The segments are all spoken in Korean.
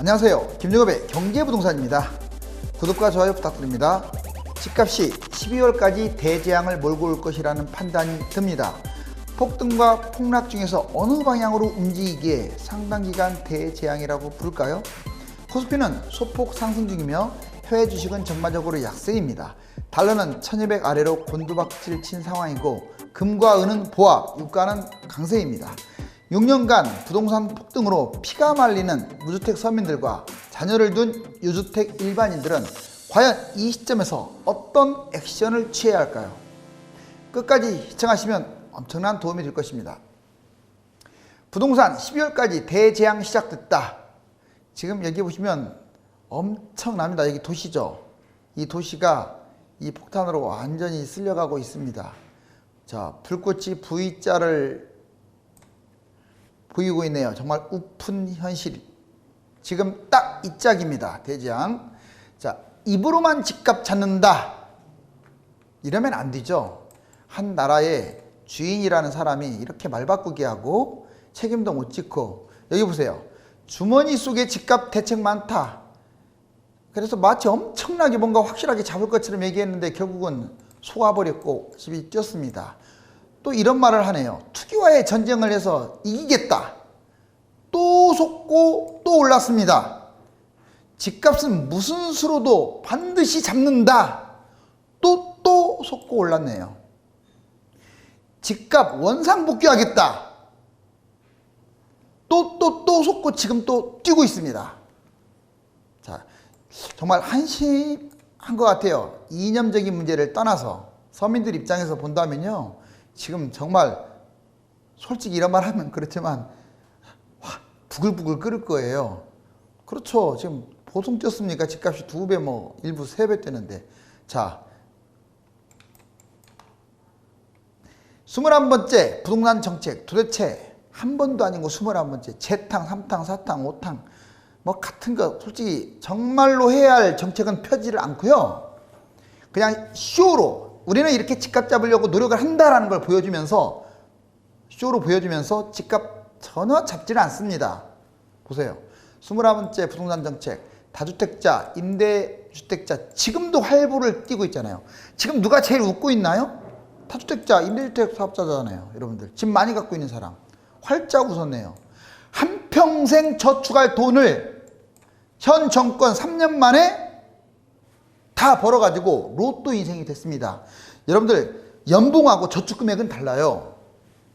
안녕하세요. 김정업의 경제부동산입니다. 구독과 좋아요 부탁드립니다. 집값이 12월까지 대재앙을 몰고 올 것이라는 판단이 듭니다. 폭등과 폭락 중에서 어느 방향으로 움직이기에 상당 기간 대재앙이라고 부를까요? 코스피는 소폭 상승 중이며 해외 주식은 전반적으로 약세입니다. 달러는 1200 아래로 곤두박질 친 상황이고 금과 은은 보합, 유가는 강세입니다. 6년간 부동산 폭등으로 피가 말리는 무주택 서민들과 자녀를 둔 유주택 일반인들은 과연 이 시점에서 어떤 액션을 취해야 할까요? 끝까지 시청하시면 엄청난 도움이 될 것입니다. 부동산 12월까지 대재앙 시작됐다. 지금 여기 보시면 엄청납니다. 여기 도시죠. 이 도시가 이 폭탄으로 완전히 쓸려가고 있습니다. 자, 불꽃이 V자를 보이고 있네요. 정말 우픈 현실. 지금 딱 이 짝입니다. 대재앙. 자, 입으로만 집값 찾는다. 이러면 안 되죠. 한 나라의 주인이라는 사람이 이렇게 말 바꾸게 하고 책임도 못 지고, 여기 보세요. 주머니 속에 집값 대책 많다. 그래서 마치 엄청나게 뭔가 확실하게 잡을 것처럼 얘기했는데 결국은 속아버렸고 집이 뛰었습니다. 또 이런 말을 하네요. 투기와의 전쟁을 해서 이기겠다. 또 속고 또 올랐습니다. 집값은 무슨 수로도 반드시 잡는다. 또 속고 올랐네요. 집값 원상복귀하겠다. 또 속고 지금 또 뛰고 있습니다. 자, 정말 한심한 것 같아요. 이념적인 문제를 떠나서 서민들 입장에서 본다면요, 지금 정말 솔직히 이런 말 하면 그렇지만 부글부글 끓을 거예요. 그렇죠. 지금 보통 뛰었습니까? 집값이 2배, 일부 3배 뛰는데. 자, 21번째 부동산 정책, 도대체 한 번도 아니고 21번째 재탕, 3탕, 4탕, 5탕 같은 거 솔직히 정말로 해야 할 정책은 펴지를 않고요. 그냥 쇼로 우리는 이렇게 집값 잡으려고 노력을 한다라는 걸 보여주면서, 쇼로 보여주면서 집값 전혀 잡지를 않습니다. 보세요. 21번째 부동산 정책, 다주택자, 임대주택자 지금도 활보를 띄고 있잖아요. 지금 누가 제일 웃고 있나요? 다주택자, 임대주택 사업자잖아요. 여러분들 집 많이 갖고 있는 사람 활짝 웃었네요. 한평생 저축할 돈을 현 정권 3년 만에 다 벌어가지고 로또 인생이 됐습니다. 여러분들 연봉하고 저축 금액은 달라요.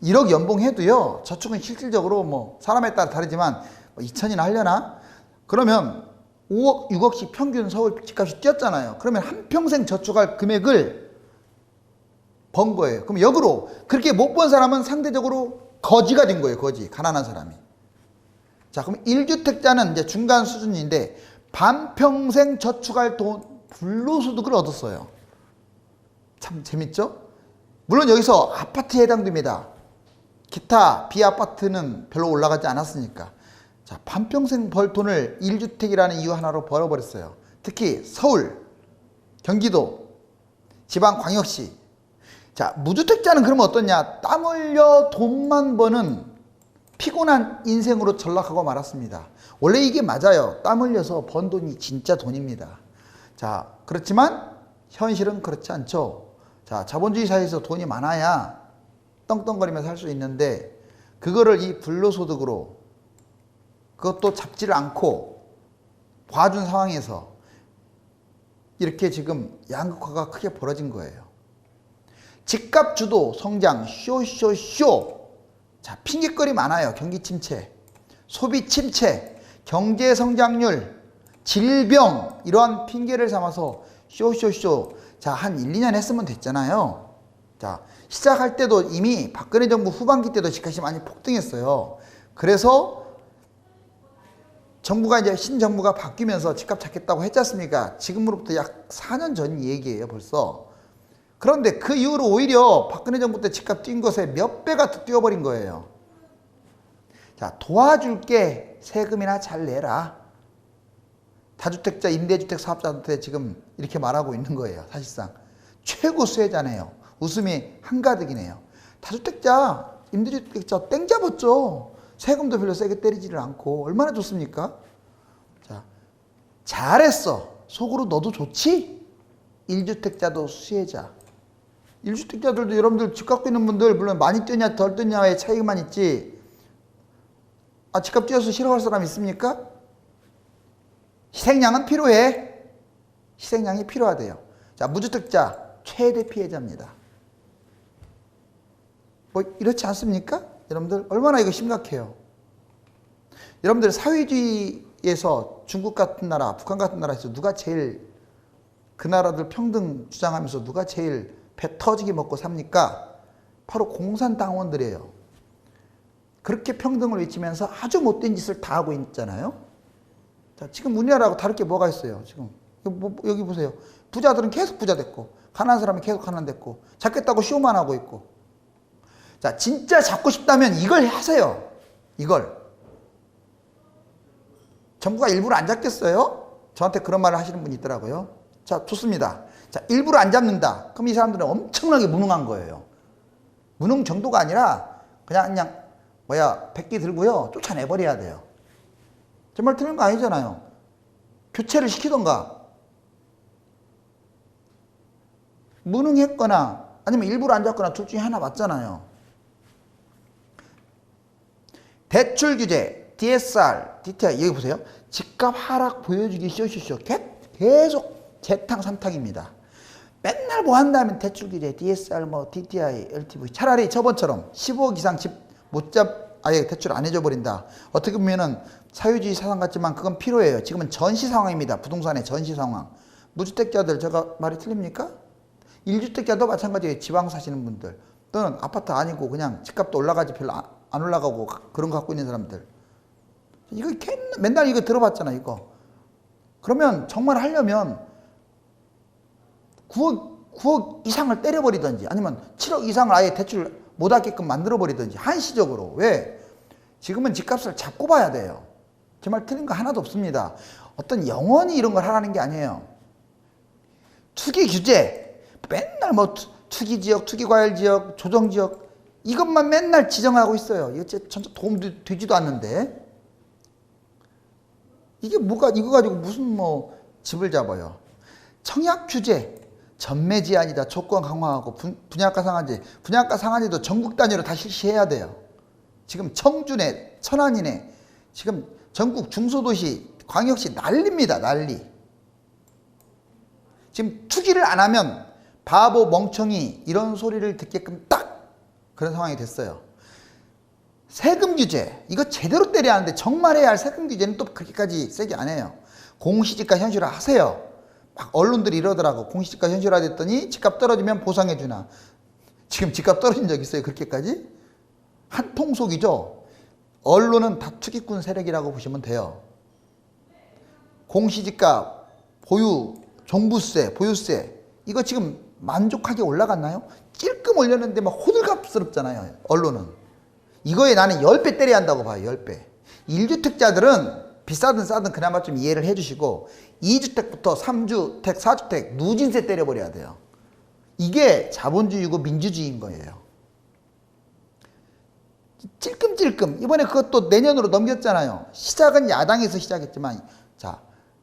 1억 연봉해도요, 저축은 실질적으로 사람에 따라 다르지만 2천이나 하려나? 그러면 5억, 6억씩 평균 서울 집값이 뛰었잖아요. 그러면 한평생 저축할 금액을 번 거예요. 그럼 역으로 그렇게 못 번 사람은 상대적으로 거지가 된 거예요. 거지, 가난한 사람이. 자, 그럼 1주택자는 이제 중간 수준인데 반평생 저축할 돈, 불로소득을 얻었어요. 참 재밌죠? 물론 여기서 아파트에 해당됩니다. 기타 비아파트는 별로 올라가지 않았으니까. 자, 반평생 벌 돈을 1주택이라는 이유 하나로 벌어버렸어요. 특히 서울, 경기도, 지방광역시. 자, 무주택자는 그러면 어떠냐? 땀 흘려 돈만 버는 피곤한 인생으로 전락하고 말았습니다. 원래 이게 맞아요. 땀 흘려서 번 돈이 진짜 돈입니다. 자, 그렇지만 현실은 그렇지 않죠. 자, 자본주의 사회에서 돈이 많아야 떵떵거리면서 살 수 있는데, 그거를 이 불로소득으로 그것도 잡지를 않고 봐준 상황에서 이렇게 지금 양극화가 크게 벌어진 거예요. 집값 주도 성장 쇼. 자, 핑계거리 많아요. 경기 침체, 소비 침체, 경제 성장률, 질병, 이러한 핑계를 삼아서 쇼. 자, 한 1, 2년 했으면 됐잖아요. 자, 시작할 때도 이미 박근혜 정부 후반기 때도 집값이 많이 폭등했어요. 그래서 정부가 이제 신정부가 바뀌면서 집값 잡겠다고 했지 않습니까? 지금으로부터 약 4년 전 얘기예요, 벌써. 그런데 그 이후로 오히려 박근혜 정부 때 집값 뛴 것에 몇 배가 더 뛰어버린 거예요. 자, 도와줄게, 세금이나 잘 내라. 다주택자, 임대주택 사업자한테 지금 이렇게 말하고 있는 거예요. 사실상 최고 수혜자네요. 웃음이 한가득이네요. 다주택자, 임대주택자 땡 잡았죠. 세금도 별로 세게 때리지를 않고 얼마나 좋습니까? 자, 잘했어. 속으로 너도 좋지? 1주택자도 수혜자. 1주택자들도 여러분들 집 갖고 있는 분들 물론 많이 뛰냐 덜 뛰냐의 차이만 있지. 아, 집값 뛰어서 싫어할 사람 있습니까? 희생양은 필요해. 희생양이 필요하대요. 자, 무주택자 최대 피해자입니다. 뭐 이렇지 않습니까? 여러분들 얼마나 이거 심각해요. 여러분들 사회주의에서 중국 같은 나라, 북한 같은 나라에서 누가 제일 그 나라들 평등 주장하면서 누가 제일 배 터지게 먹고 삽니까? 바로 공산당원들이에요. 그렇게 평등을 외치면서 아주 못된 짓을 다 하고 있잖아요. 자, 지금 우리나라하고 다를 게 뭐가 있어요? 지금 여기 보세요. 부자들은 계속 부자 됐고 가난한 사람이 계속 가난 됐고 잡겠다고 쇼만 하고 있고. 자, 진짜 잡고 싶다면 이걸 하세요. 이걸. 정부가 일부러 안 잡겠어요? 저한테 그런 말을 하시는 분이 있더라고요. 자, 좋습니다. 자, 일부러 안 잡는다. 그럼 이 사람들은 엄청나게 무능한 거예요. 무능 정도가 아니라 그냥 백기 들고요. 쫓아내버려야 돼요. 정말 틀린 거 아니잖아요. 교체를 시키던가. 무능했거나 아니면 일부러 안 잡거나 둘 중에 하나 맞잖아요. 대출 규제, DSR, DTI 여기 보세요. 집값 하락 보여주기 쇼쇼쇼 계속 재탕삼탕입니다. 맨날 뭐 한다면 대출 규제, DSR, 뭐 DTI, LTV 차라리 저번처럼 15억 이상 집 못 아예 대출 안 해줘 버린다. 어떻게 보면은 사회주의 사상 같지만 그건 필요해요. 지금은 전시 상황입니다. 부동산의 전시 상황. 무주택자들 제가 말이 틀립니까? 1주택자도 마찬가지예요. 지방 사시는 분들 또는 아파트 아니고 그냥 집값도 올라가지 별로 안 올라가고 그런 거 갖고 있는 사람들. 이거 맨날 이거 들어봤잖아 이거. 그러면 정말 하려면 9억 이상을 때려버리든지 아니면 7억 이상을 아예 대출 못 하게끔 만들어버리든지 한시적으로. 왜? 지금은 집값을 잡고 봐야 돼요. 정말 틀린 거 하나도 없습니다. 어떤 영원히 이런 걸 하라는 게 아니에요. 투기 규제 맨날 뭐 투기지역, 투기과열지역, 조정지역 이것만 맨날 지정하고 있어요. 이거 진짜 도움도 되지도 않는데 이게 뭐가 이거 가지고 무슨 뭐 집을 잡아요. 청약 규제 전매 제한이다. 조건 강화하고 분양가 상한제. 분양가 상한제도 전국 단위로 다 실시해야 돼요. 지금 청주내, 천안이네. 지금 전국 중소도시, 광역시 난리입니다. 난리. 지금 투기를 안 하면 바보, 멍청이 이런 소리를 듣게끔 딱 그런 상황이 됐어요. 세금 규제. 이거 제대로 때려야 하는데 정말 해야 할 세금 규제는 또 그렇게까지 세게 안 해요. 공시지가 현실화 하세요. 막 언론들이 이러더라고. 공시지가 현실화 됐더니 집값 떨어지면 보상해 주나. 지금 집값 떨어진 적 있어요? 그렇게까지? 한통속이죠. 언론은 다 투기꾼 세력이라고 보시면 돼요. 공시지가, 보유, 종부세, 보유세 이거 지금 만족하게 올라갔나요? 찔끔 올렸는데 막 호들갑스럽잖아요. 언론은. 이거에 나는 10배 때려야 한다고 봐요. 10배. 1주택자들은 비싸든 싸든 그나마 좀 이해를 해주시고 2주택부터 3주택, 4주택 누진세 때려버려야 돼요. 이게 자본주의고 민주주의인 거예요. 찔끔찔끔 이번에 그것도 내년으로 넘겼잖아요. 시작은 야당에서 시작했지만 자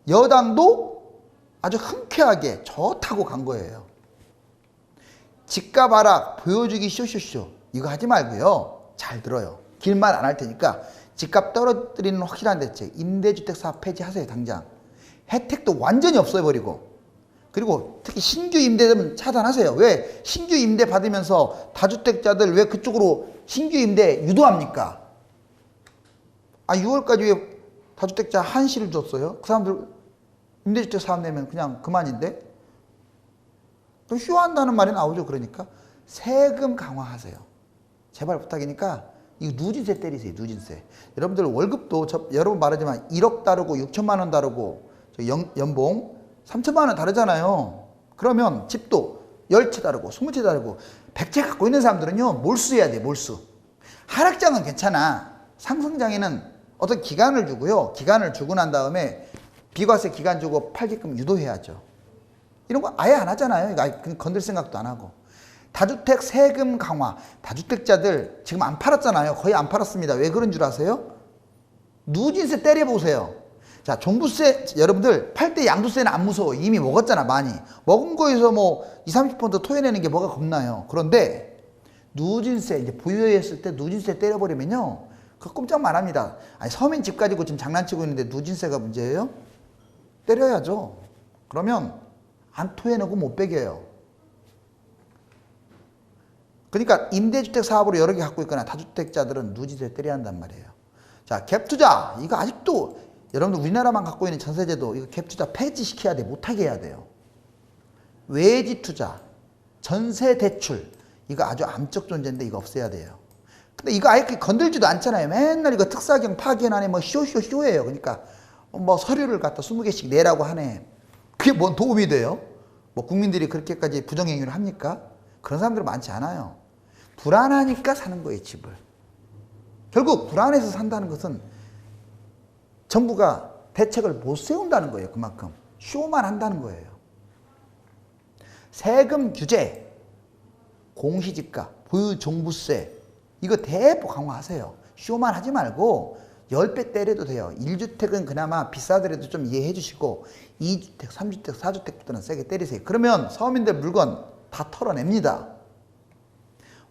여당도 아주 흔쾌하게 좋다고 간 거예요. 집값 하락 보여주기 쇼쇼쇼 이거 하지 말고요. 잘 들어요. 길말 안 할 테니까 집값 떨어뜨리는 확실한 대책 임대주택 사업 폐지하세요. 당장. 혜택도 완전히 없애버리고 그리고 특히 신규 임대되면 차단하세요. 왜? 신규 임대 받으면서 다주택자들 왜 그쪽으로 신규 임대 유도합니까? 아 6월까지 왜 다주택자 한시를 줬어요? 그 사람들 임대주택 사업 내면 그냥 그만인데? 또 휴한다는 말이 나오죠. 그러니까 세금 강화하세요. 제발 부탁이니까 이거 누진세 때리세요. 누진세. 여러분들 월급도 여러 번 말하지만 1억 다르고 6천만 원 다르고 연봉 3천만 원 다르잖아요. 그러면 집도 10채 다르고 20채 다르고 100채 갖고 있는 사람들은요. 몰수해야 돼. 몰수. 하락장은 괜찮아. 상승장에는 어떤 기간을 주고요. 기간을 주고 난 다음에 비과세 기간 주고 팔게끔 유도해야죠. 이런 거 아예 안 하잖아요. 건들 생각도 안 하고. 다주택 세금 강화. 다주택자들 지금 안 팔았잖아요. 거의 안 팔았습니다. 왜 그런 줄 아세요? 누진세 때려보세요. 자, 종부세, 여러분들, 팔 때 양도세는 안 무서워. 이미 먹었잖아, 많이. 먹은 거에서 뭐 20, 30% 토해내는 게 뭐가 겁나요. 그런데, 누진세, 이제 보유했을 때 누진세 때려버리면요. 그거 꼼짝만 합니다. 아니, 서민 집 가지고 지금 장난치고 있는데 누진세가 문제예요? 때려야죠. 그러면, 안 토해내고 못 빼겨요. 그러니까, 임대주택 사업으로 여러 개 갖고 있거나 다주택자들은 누진세 때려야 한단 말이에요. 자, 갭투자. 이거 아직도, 여러분들 우리나라만 갖고 있는 전세제도 이거 갭투자 폐지시켜야 돼. 못하게 해야 돼요. 외지투자, 전세대출 이거 아주 암적 존재인데 이거 없애야 돼요. 근데 이거 아예 건들지도 않잖아요. 맨날 이거 특사경 파견 안에 뭐 쇼예요. 그러니까 뭐 서류를 갖다 20개씩 내라고 하네. 그게 뭔 도움이 돼요? 뭐 국민들이 그렇게까지 부정행위를 합니까? 그런 사람들 많지 않아요. 불안하니까 사는 거예요, 집을. 결국 불안해서 산다는 것은 정부가 대책을 못 세운다는 거예요. 그만큼 쇼만 한다는 거예요. 세금 규제, 공시지가, 보유종부세 이거 대폭 강화하세요. 쇼만 하지 말고 10배 때려도 돼요. 1주택은 그나마 비싸더라도 좀 이해해 주시고 2주택, 3주택, 4주택부터는 세게 때리세요. 그러면 서민들 물건 다 털어냅니다.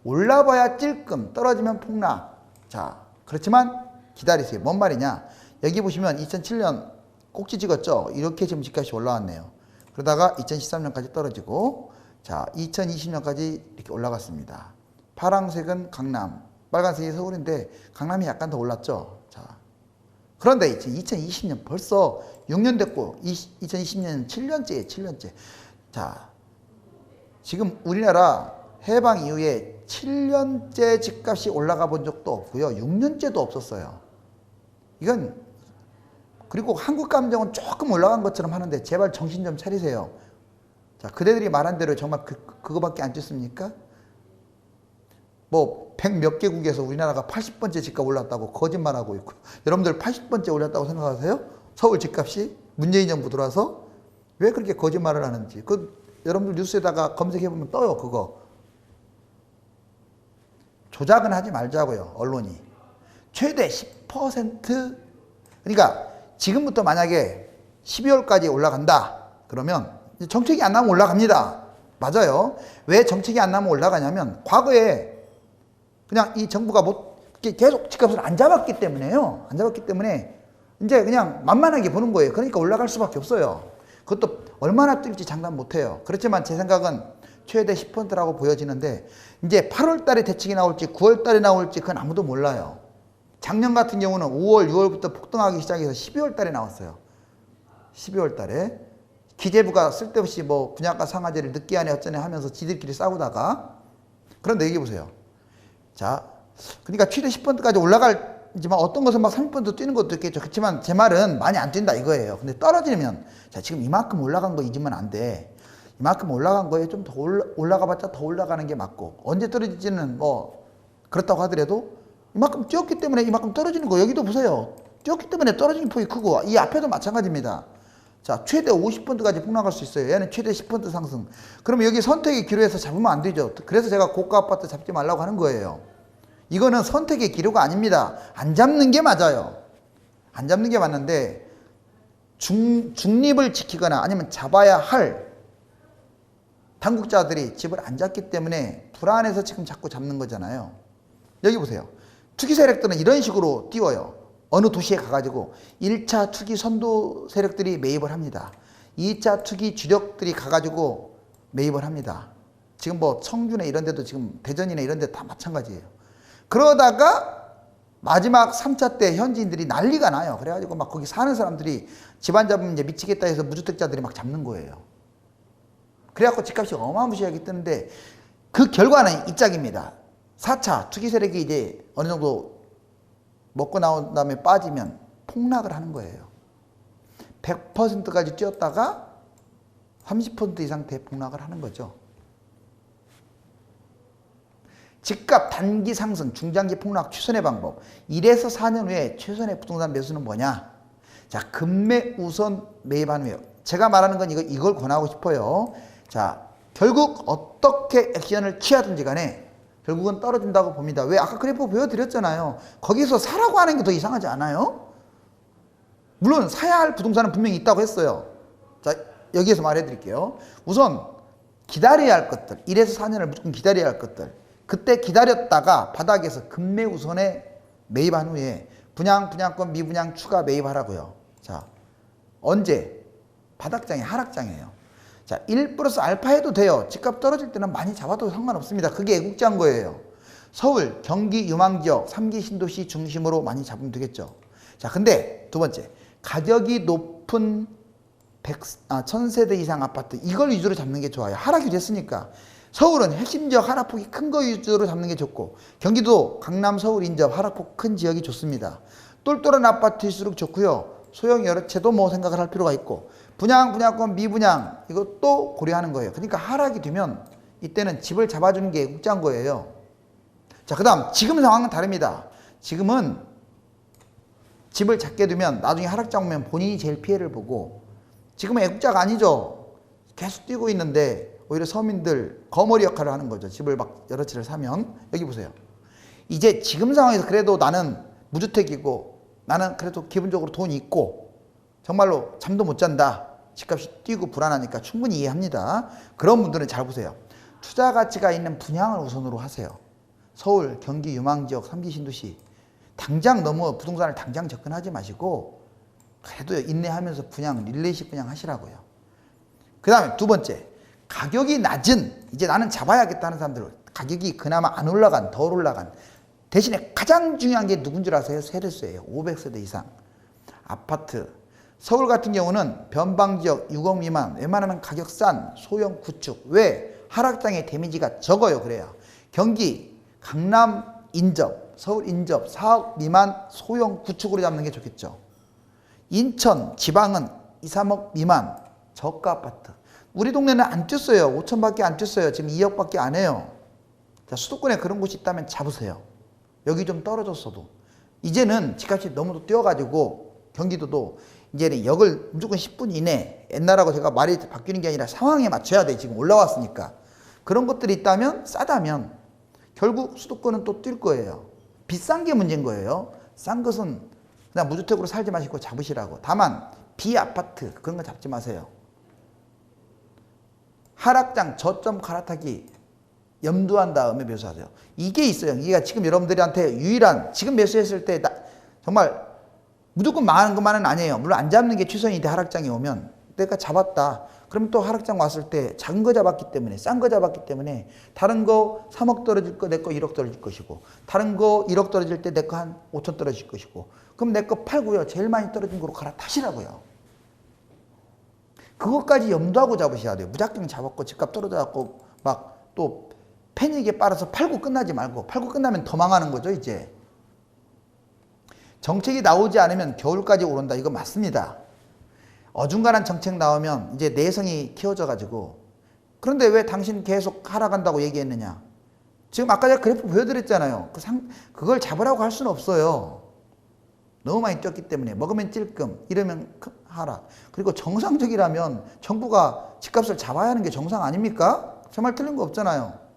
올라봐야 찔끔, 떨어지면 폭락. 자, 그렇지만 기다리세요. 뭔 말이냐? 여기 보시면 2007년 꼭지 찍었죠? 이렇게 지금 집값이 올라왔네요. 그러다가 2013년까지 떨어지고, 자, 2020년까지 이렇게 올라갔습니다. 파란색은 강남, 빨간색이 서울인데, 강남이 약간 더 올랐죠? 자. 그런데 이제 2020년 벌써 6년 됐고, 2020년은 7년째예요, 7년째. 자, 지금 우리나라 해방 이후에 7년째 집값이 올라가 본 적도 없고요. 6년째도 없었어요. 이건 그리고 한국 감정은 조금 올라간 것처럼 하는데 제발 정신 좀 차리세요. 자, 그대들이 말한 대로 정말 그거밖에 안 찍습니까? 뭐 100몇 개국에서 우리나라가 80번째 집값 올랐다고 거짓말하고 있고 여러분들 80번째 올랐다고 생각하세요? 서울 집값이 문재인 정부 들어와서 왜 그렇게 거짓말을 하는지 여러분들 뉴스에다가 검색해보면 떠요. 그거 조작은 하지 말자고요. 언론이 최대 10% 그러니까 지금부터 만약에 12월까지 올라간다 그러면 정책이 안 나오면 올라갑니다. 맞아요. 왜 정책이 안 나오면 올라가냐면 과거에 그냥 이 정부가 계속 집값을 안 잡았기 때문에요. 안 잡았기 때문에 이제 그냥 만만하게 보는 거예요. 그러니까 올라갈 수밖에 없어요. 그것도 얼마나 뛸지 장담 못해요. 그렇지만 제 생각은 최대 10%라고 보여지는데 이제 8월 달에 대책이 나올지 9월 달에 나올지 그건 아무도 몰라요. 작년 같은 경우는 5월, 6월부터 폭등하기 시작해서 12월 달에 나왔어요. 12월 달에. 기재부가 쓸데없이 뭐 분양가 상한제를 늦게 하네 어쩌네 하면서 지들끼리 싸우다가 그런데 얘기해 보세요. 자, 그러니까 최대 10%까지 올라갈지만 어떤 것은 막 30% 뛰는 것도 있겠죠. 그렇지만 제 말은 많이 안 뛴다 이거예요. 근데 떨어지면 자, 지금 이만큼 올라간 거 잊으면 안 돼. 이만큼 올라간 거에 좀 더 올라가 봤자 더 올라가는 게 맞고 언제 떨어질지는 뭐 그렇다고 하더라도 이만큼 뛰었기 때문에 이만큼 떨어지는 거 여기도 보세요. 뛰었기 때문에 떨어지는 폭이 크고 이 앞에도 마찬가지입니다. 자, 최대 50%까지 폭락할 수 있어요. 얘는 최대 10% 상승. 그러면 여기 선택의 기로에서 잡으면 안 되죠. 그래서 제가 고가 아파트 잡지 말라고 하는 거예요. 이거는 선택의 기로가 아닙니다. 안 잡는 게 맞아요. 안 잡는 게 맞는데 중립을 지키거나 아니면 잡아야 할 당국자들이 집을 안 잡기 때문에 불안해서 지금 자꾸 잡는 거잖아요. 여기 보세요. 투기 세력들은 이런 식으로 띄워요. 어느 도시에 가가지고 1차 투기 선도 세력들이 매입을 합니다. 2차 투기 주력들이 가가지고 매입을 합니다. 지금 뭐 청주나 이런 데도 지금 대전이나 이런 데 다 마찬가지예요. 그러다가 마지막 3차 때 현지인들이 난리가 나요. 그래가지고 막 거기 사는 사람들이 집안 잡으면 이제 미치겠다 해서 무주택자들이 막 잡는 거예요. 그래갖고 집값이 어마무시하게 뜨는데 그 결과는 이 짝입니다. 4차 투기 세력이 이제 어느 정도 먹고 나온 다음에 빠지면 폭락을 하는 거예요. 100%까지 뛰었다가 30% 이상 대폭락을 하는 거죠. 집값 단기 상승, 중장기 폭락 최선의 방법. 1에서 4년 후에 최선의 부동산 매수는 뭐냐? 자, 급매 우선 매입하는 거예요. 제가 말하는 건 이걸 권하고 싶어요. 자, 결국 어떻게 액션을 취하든지 간에 결국은 떨어진다고 봅니다. 왜? 아까 그래프 보여드렸잖아요. 거기서 사라고 하는 게 더 이상하지 않아요? 물론 사야 할 부동산은 분명히 있다고 했어요. 자, 여기에서 말해 드릴게요. 우선 기다려야 할 것들, 1에서 4년을 무조건 기다려야 할 것들, 그때 기다렸다가 바닥에서 급매우선에 매입한 후에 분양권 미분양 추가 매입하라고요. 자, 언제? 바닥장이 하락장이에요. 자, 1 플러스 알파 해도 돼요. 집값 떨어질 때는 많이 잡아도 상관없습니다. 그게 애국자인 거예요. 서울, 경기, 유망지역, 3기 신도시 중심으로 많이 잡으면 되겠죠. 자, 근데 두 번째, 가격이 높은 1000세대 이상 아파트, 이걸 위주로 잡는 게 좋아요. 하락이 됐으니까. 서울은 핵심 지역 하락폭이 큰 거 위주로 잡는 게 좋고, 경기도 강남, 서울 인접 하락폭 큰 지역이 좋습니다. 똘똘한 아파트일수록 좋고요. 소형 여러 채도 뭐 생각을 할 필요가 있고, 분양권, 미분양 이것도 고려하는 거예요. 그러니까 하락이 되면 이때는 집을 잡아주는 게 애국자인 거예요. 자, 그 다음 지금 상황은 다릅니다. 지금은 집을 잡게 되면 나중에 하락장 오면 본인이 제일 피해를 보고, 지금은 애국자가 아니죠. 계속 뛰고 있는데 오히려 서민들 거머리 역할을 하는 거죠. 집을 막 여러 채를 사면. 여기 보세요. 이제 지금 상황에서 그래도 나는 무주택이고 나는 그래도 기본적으로 돈이 있고 정말로 잠도 못 잔다. 집값이 뛰고 불안하니까 충분히 이해합니다. 그런 분들은 잘 보세요. 투자 가치가 있는 분양을 우선으로 하세요. 서울, 경기, 유망지역, 3기 신도시. 당장 너무 부동산을 당장 접근하지 마시고 그래도 인내하면서 분양, 릴레이식 분양 하시라고요. 그 다음에 두 번째, 가격이 낮은, 이제 나는 잡아야겠다는 사람들, 가격이 그나마 안 올라간, 덜 올라간, 대신에 가장 중요한 게 누군 줄 아세요? 세대수예요. 500세대 이상. 아파트. 서울 같은 경우는 변방지역 6억 미만, 웬만하면 가격 싼 소형 구축. 왜? 하락장의 데미지가 적어요. 그래요. 경기, 강남 인접, 서울 인접 4억 미만 소형 구축으로 잡는 게 좋겠죠. 인천, 지방은 2, 3억 미만 저가 아파트. 우리 동네는 안 뛰었어요. 5천밖에 안 뛰었어요. 지금 2억밖에 안 해요. 자, 수도권에 그런 곳이 있다면 잡으세요. 여기 좀 떨어졌어도. 이제는 집값이 너무 뛰어가지고 경기도도 이제는 역을 무조건 10분 이내, 옛날하고 제가 말이 바뀌는 게 아니라 상황에 맞춰야 돼. 지금 올라왔으니까. 그런 것들이 있다면, 싸다면 결국 수도권은 또 뛸 거예요. 비싼 게 문제인 거예요. 싼 것은 그냥 무주택으로 살지 마시고 잡으시라고. 다만 비아파트 그런 거 잡지 마세요. 하락장 저점 갈아타기 염두한 다음에 매수하세요. 이게 있어요. 이게 지금 여러분들한테 유일한, 지금 매수했을 때 정말 무조건 망하는 것만은 아니에요. 물론 안 잡는 게 최선인데 하락장이 오면 내가 잡았다. 그러면 또 하락장 왔을 때 작은 거 잡았기 때문에, 싼 거 잡았기 때문에 다른 거 3억 떨어질 거 내 거 1억 떨어질 것이고, 다른 거 1억 떨어질 때 내 거 한 5천 떨어질 것이고, 그럼 내 거 팔고요. 제일 많이 떨어진 거로 갈아타시라고요. 그것까지 염두하고 잡으셔야 돼요. 무작정 잡았고 집값 떨어져갖고 막 또 패닉에 빨아서 팔고 끝나지 말고, 팔고 끝나면 더 망하는 거죠. 이제 정책이 나오지 않으면 겨울까지 오른다. 이거 맞습니다. 어중간한 정책 나오면 이제 내성이 키워져 가지고. 그런데 왜 당신 계속 하락한다고 얘기했느냐. 지금 아까 제가 그래프 보여드렸잖아요. 그걸 잡으라고 할 수는 없어요. 너무 많이 뛰었기 때문에. 먹으면 찔끔, 이러면 하락. 그리고 정상적이라면 정부가 집값을 잡아야 하는 게 정상 아닙니까? 정말 틀린 거 없잖아요.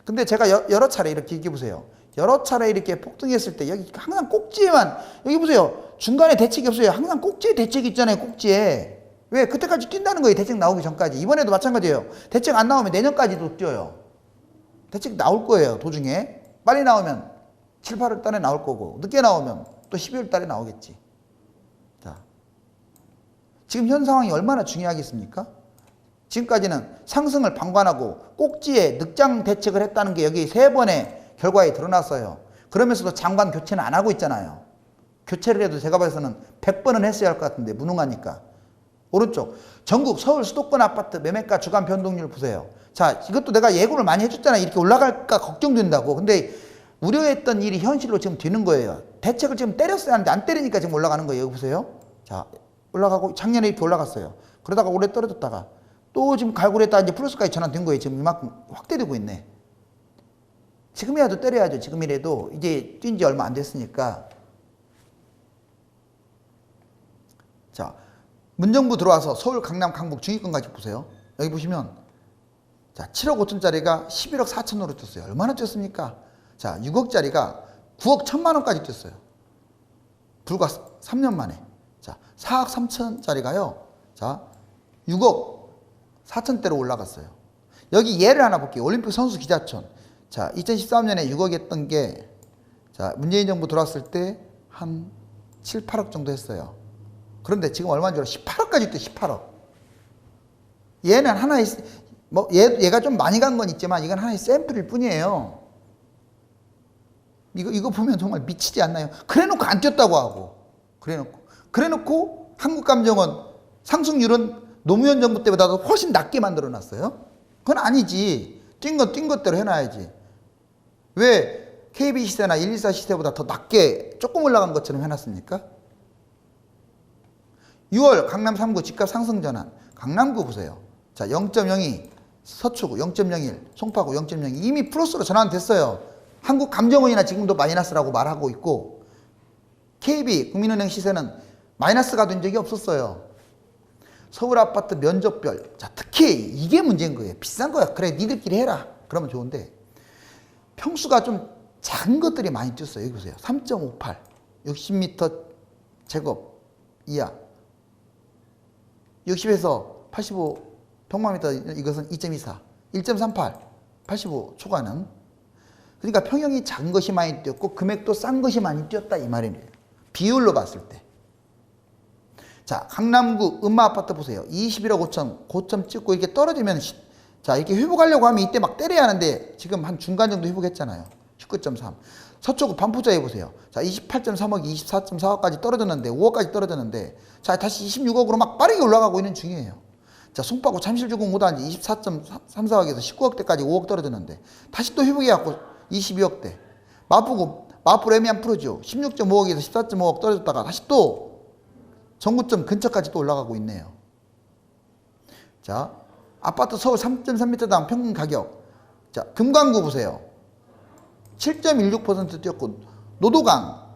근데 제가 여러 차례 이렇게 얘기해 보세요. 여러 차례 이렇게 폭등했을 때 여기 항상 꼭지에만, 여기 보세요. 중간에 대책이 없어요. 항상 꼭지에 대책이 있잖아요. 꼭지에. 왜? 그때까지 뛴다는 거예요. 대책 나오기 전까지. 이번에도 마찬가지예요. 대책 안 나오면 내년까지도 뛰어요. 대책 나올 거예요. 도중에. 빨리 나오면 7, 8월 달에 나올 거고, 늦게 나오면 또 12월 달에 나오겠지. 자, 지금 현 상황이 얼마나 중요하겠습니까? 지금까지는 상승을 방관하고 꼭지에 늑장 대책을 했다는 게 여기 3번의 결과에 드러났어요. 그러면서도 장관 교체는 안 하고 있잖아요. 교체를 해도 제가 봐서는 100번은 했어야 할 것 같은데 무능하니까. 오른쪽 전국 서울 수도권 아파트 매매가 주간 변동률 보세요. 자, 이것도 내가 예고를 많이 해줬잖아요. 이렇게 올라갈까 걱정된다고. 근데 우려했던 일이 현실로 지금 되는 거예요. 대책을 지금 때렸어야 하는데 안 때리니까 지금 올라가는 거예요. 여기 보세요. 자, 올라가고 작년에 이렇게 올라갔어요. 그러다가 올해 떨어졌다가 또 지금 갈고리했다가 이제 플러스까지 전환된 거예요. 지금 이만큼 확대되고 있네. 지금이라도 때려야죠. 지금이라도 이제 뛴 지 얼마 안 됐으니까. 자, 문정부 들어와서 서울, 강남, 강북, 중위권까지 보세요. 여기 보시면 자, 7억 5천짜리가 11억 4천으로 뛰었어요. 얼마나 뛰었습니까? 자, 6억짜리가 9억 1천만 원까지 뛰었어요. 불과 3년 만에. 자, 4억 3천짜리가요. 자, 6억 4천대로 올라갔어요. 여기 예를 하나 볼게요. 올림픽 선수 기자촌. 자, 2013년에 6억 했던 게, 자, 문재인 정부 들어왔을 때 한 7, 8억 정도 했어요. 그런데 지금 얼마인 줄 알아? 18억까지 또 18억. 얘는 하나의, 뭐, 얘가 좀 많이 간 건 있지만 이건 하나의 샘플일 뿐이에요. 이거 보면 정말 미치지 않나요? 그래 놓고 안 뛰었다고 하고. 그래 놓고 한국감정원 상승률은 노무현 정부 때보다도 훨씬 낮게 만들어 놨어요. 그건 아니지. 뛴 것대로 해놔야지. 왜 KB 시세나 124 시세보다 더 낮게 조금 올라간 것처럼 해놨습니까? 6월 강남 3구 집값 상승 전환. 강남구 보세요. 자, 0.02, 서초구 0.01, 송파구 0.02. 이미 플러스로 전환됐어요. 한국감정원이나 지금도 마이너스라고 말하고 있고, KB 국민은행 시세는 마이너스가 된 적이 없었어요. 서울 아파트 면적별. 자, 특히 이게 문제인 거예요. 비싼 거야. 그래, 니들끼리 해라. 그러면 좋은데, 평수가 좀 작은 것들이 많이 뛰었어요. 여기 보세요. 3.58, 60m 제곱 이하. 60에서 85 평방미터 이것은 2.24, 1.38, 85 초과는. 그러니까 평형이 작은 것이 많이 뛰었고 금액도 싼 것이 많이 뛰었다 이 말이에요. 비율로 봤을 때. 자, 강남구 음마아파트 보세요. 21억 5천 고점 찍고 이렇게 떨어지면, 자, 이렇게 회복하려고 하면 이때 막 때려야 하는데 지금 한 중간 정도 회복했잖아요. 19.3. 서초구 반포자에 보세요. 자, 28.3억, 24.4억까지 떨어졌는데, 5억까지 떨어졌는데, 자, 다시 26억으로 막 빠르게 올라가고 있는 중이에요. 자, 송파구 잠실주공 5단지 24.34억에서 19억대까지 5억 떨어졌는데, 다시 또 회복해갖고 22억대. 마포구 레미안 프로지오 16.5억에서 14.5억 떨어졌다가 다시 또 정구점 근처까지 또 올라가고 있네요. 자, 아파트 서울 3.3m당 평균 가격. 자, 금강구 보세요. 7.16% 뛰었고, 노도강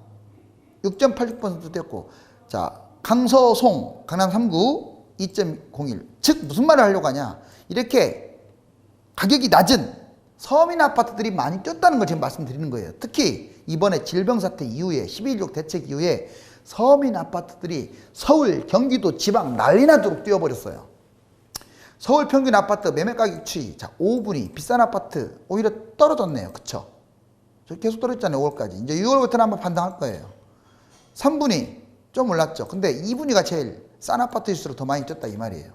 6.86% 뛰었고, 자, 강서송 강남 3구 2.01. 즉 무슨 말을 하려고 하냐, 이렇게 가격이 낮은 서민 아파트들이 많이 뛰었다는 걸 지금 말씀드리는 거예요. 특히 이번에 질병사태 이후에 12.16 대책 이후에 서민 아파트들이 서울, 경기도, 지방 난리나도록 뛰어버렸어요. 서울 평균 아파트 매매가격 추이. 자, 5분위 비싼 아파트 오히려 떨어졌네요. 그쵸? 계속 떨어졌잖아요. 5월까지. 이제 6월부터는 한번 반등할 거예요. 3분위 좀 올랐죠. 근데 2분위가 제일 싼 아파트일수록 더 많이 뛰었다 이 말이에요.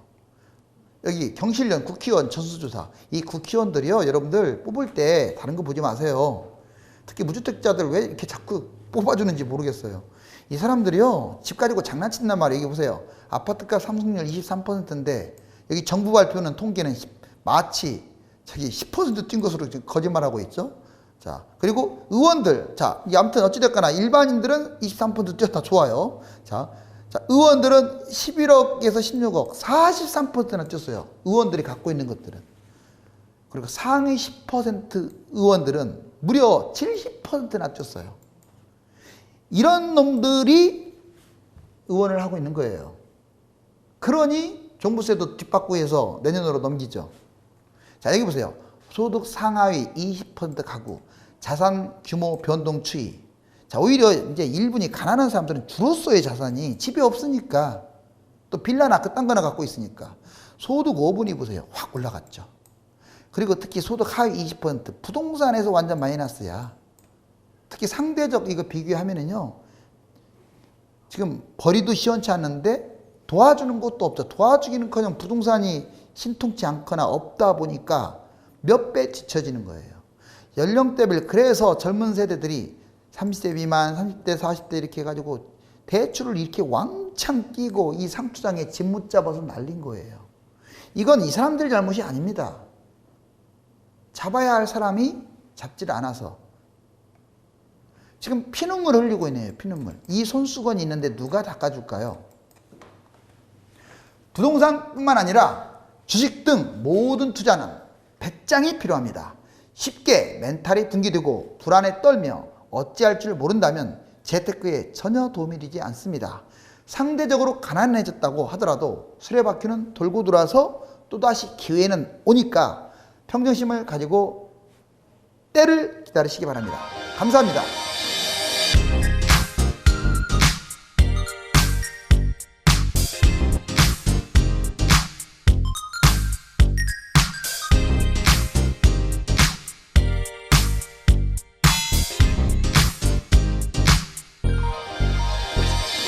여기 경실련 국회의원 전수조사. 이 국회의원들이요, 여러분들 뽑을 때 다른 거 보지 마세요. 특히 무주택자들 왜 이렇게 자꾸 뽑아주는지 모르겠어요. 이 사람들이요, 집 가지고 장난친단 말이에요. 여기 보세요. 아파트값 상승률 23%인데 여기 정부 발표는 통계는 마치 저기 10% 뛴 것으로 지금 거짓말하고 있죠. 자, 그리고 의원들. 자, 아무튼 어찌됐거나 일반인들은 23% 뛰었다. 좋아요. 자, 의원들은 11억에서 16억 43%나 뛰었어요. 의원들이 갖고 있는 것들은. 그리고 상위 10% 의원들은 무려 70%나 뛰었어요. 이런 놈들이 의원을 하고 있는 거예요. 그러니 종부세도 뒷받고 해서 내년으로 넘기죠. 자, 여기 보세요. 소득 상하위 20% 가구, 자산 규모 변동 추이. 자, 오히려 이제 1분이 가난한 사람들은 줄었어요. 자산이. 집이 없으니까. 또 빌라나 그딴 거나 갖고 있으니까. 소득 5분위 보세요. 확 올라갔죠. 그리고 특히 소득 하위 20%, 부동산에서 완전 마이너스야. 특히 상대적 이거 비교하면은요, 지금 벌이도 시원치 않는데 도와주는 것도 없죠. 도와주기는커녕 부동산이 신통치 않거나 없다 보니까 몇 배 뒤처지는 거예요. 연령대별. 그래서 젊은 세대들이 30대 미만, 30대, 40대 이렇게 해가지고 대출을 이렇게 왕창 끼고 이 상투장에 집 못 잡아서 날린 거예요. 이건 이 사람들 잘못이 아닙니다. 잡아야 할 사람이 잡질 않아서. 지금 피눈물 흘리고 있네요. 피눈물. 이 손수건이 있는데 누가 닦아줄까요? 부동산뿐만 아니라 주식 등 모든 투자는 배짱이 필요합니다. 쉽게 멘탈이 붕괴되고 불안에 떨며 어찌할 줄 모른다면 재테크에 전혀 도움이 되지 않습니다. 상대적으로 가난해졌다고 하더라도 수레바퀴는 돌고 돌아서 또다시 기회는 오니까 평정심을 가지고 때를 기다리시기 바랍니다. 감사합니다.